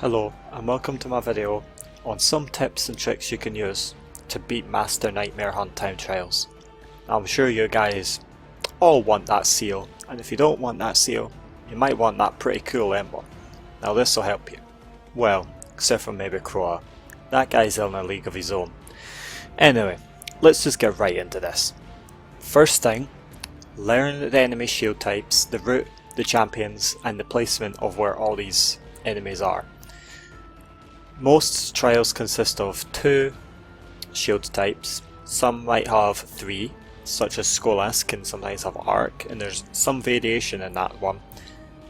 Hello and welcome to my video on some tips and tricks you can use to beat Master Nightmare Hunt time trials. Now, I'm sure you guys all want that seal, and if you don't want that seal, you might want that pretty cool emblem. Now this will help you. Well, except for maybe Croa. That guy's in a league of his own. Anyway, let's just get right into this. First thing, learn the enemy shield types, the route, the champions, and the placement of where all these enemies are. Most trials consist of 2 shield types. Some might have 3, such as Skolas can sometimes have Arc, and there's some variation in that one.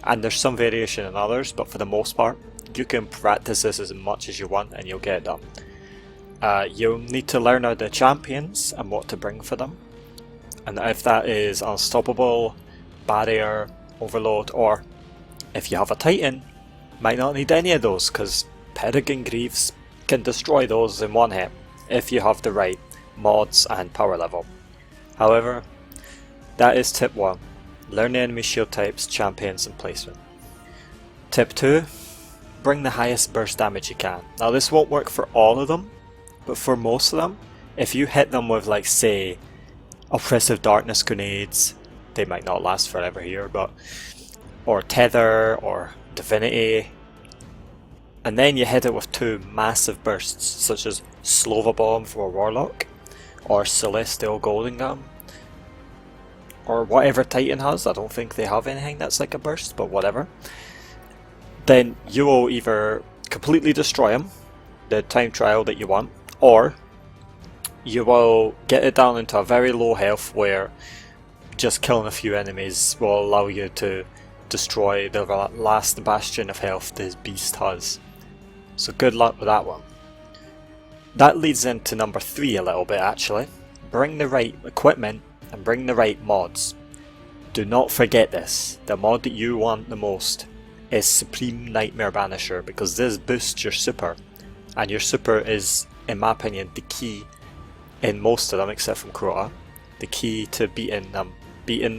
And there's some variation in others, but for the most part, you can practice this as much as you want and you'll get it done. You'll need to learn the champions and what to bring for them. And if that is Unstoppable, Barrier, Overload, or if you have a Titan, might not need any of those because Peregrine Greaves can destroy those in one hit if you have the right mods and power level. However, that is tip 1. Learn the enemy shield types, champions and placement. Tip 2. Bring the highest burst damage you can. Now this won't work for all of them, but for most of them, if you hit them with, like, say, Oppressive Darkness grenades, they might not last forever here, but or Tether or Divinity, and then you hit it with 2 massive bursts such as Slova Bomb for Warlock or Celestial Golden Gun or whatever Titan has. I don't think they have anything that's like a burst, but whatever. Then you will either completely destroy them, the time trial that you want, or you will get it down into a very low health where just killing a few enemies will allow you to destroy the last bastion of health this beast has. So good luck with that one. That leads into number 3 a little bit actually. Bring the right equipment and bring the right mods. Do not forget this. The mod that you want the most is Supreme Nightmare Banisher, because this boosts your super, and your super is, in my opinion, the key in most of them except from Crota, the key to beating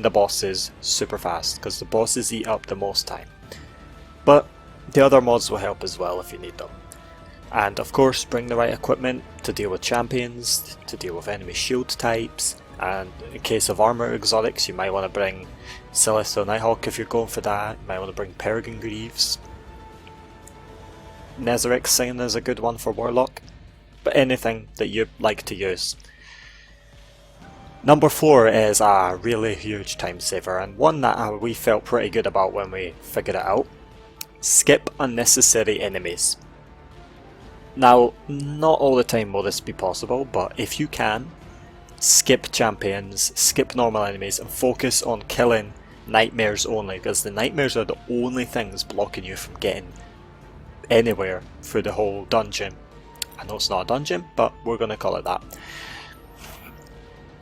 the bosses super fast, because the bosses eat up the most time. But the other mods will help as well if you need them. And of course, bring the right equipment to deal with champions, to deal with enemy shield types, and in case of armor exotics you might want to bring Celestial Nighthawk if you're going for that. You might want to bring Peregrine Greaves. Nezarec Sign is a good one for Warlock, but anything that you like to use. Number 4 is a really huge time saver, and one that we felt pretty good about when we figured it out. Skip unnecessary enemies. Now, not all the time will this be possible, but if you can, skip champions, skip normal enemies, and focus on killing nightmares only, because the nightmares are the only things blocking you from getting anywhere through the whole dungeon. I know it's not a dungeon, but we're going to call it that.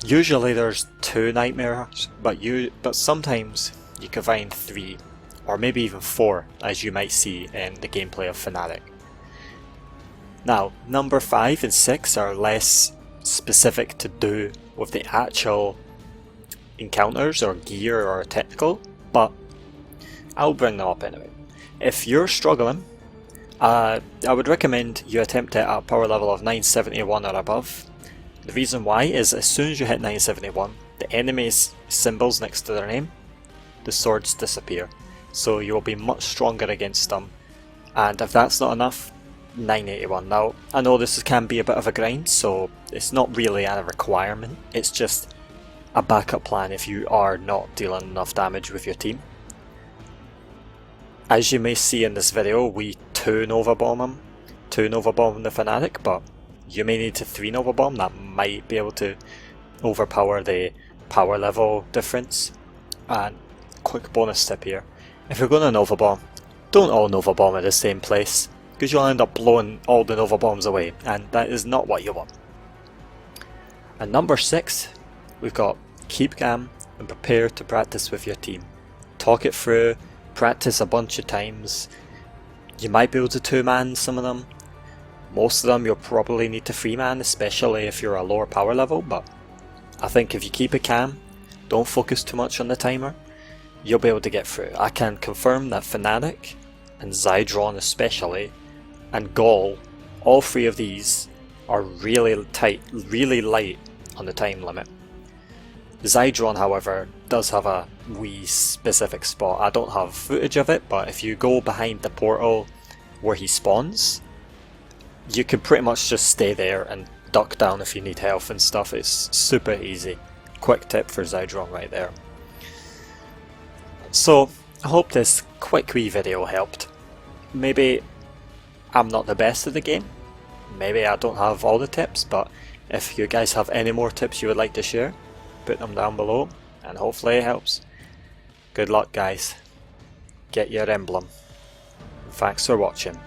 Usually there's 2 nightmares, but sometimes you can find 3, or maybe even 4, as you might see in the gameplay of Fnatic. Now, number 5 and 6 are less specific to do with the actual encounters or gear or technical, but I'll bring them up anyway. If you're struggling, I would recommend you attempt it at a power level of 971 or above. The reason why is as soon as you hit 971, the enemy's symbols next to their name, the swords disappear. So you will be much stronger against them. And if that's not enough, 981. Now, I know this can be a bit of a grind, so it's not really a requirement. It's just a backup plan if you are not dealing enough damage with your team. As you may see in this video, we 2 Nova Bomb him, 2 Nova Bomb the Fnatic, but you may need to 3 Nova Bomb. That might be able to overpower the power level difference. And quick bonus tip here. If you're going to Nova Bomb, don't all Nova Bomb at the same place, because you'll end up blowing all the Nova Bombs away, and that is not what you want. And number 6, we've got keep calm and prepare to practice with your team. Talk it through, practice a bunch of times. You might be able to 2-man some of them. Most of them you'll probably need to 3-man, especially if you're a lower power level, but I think if you keep it calm, don't focus too much on the timer, you'll be able to get through. I can confirm that Fnatic and Zydron especially, and Gaul, all three of these are really tight, really light on the time limit. Zydron, however, does have a wee specific spot. I don't have footage of it, but if you go behind the portal where he spawns, you can pretty much just stay there and duck down if you need health and stuff. It's super easy. Quick tip for Zydron right there. So, I hope this quick wee video helped. Maybe I'm not the best at the game, maybe I don't have all the tips, but if you guys have any more tips you would like to share, put them down below and hopefully it helps. Good luck guys, get your emblem. Thanks for watching.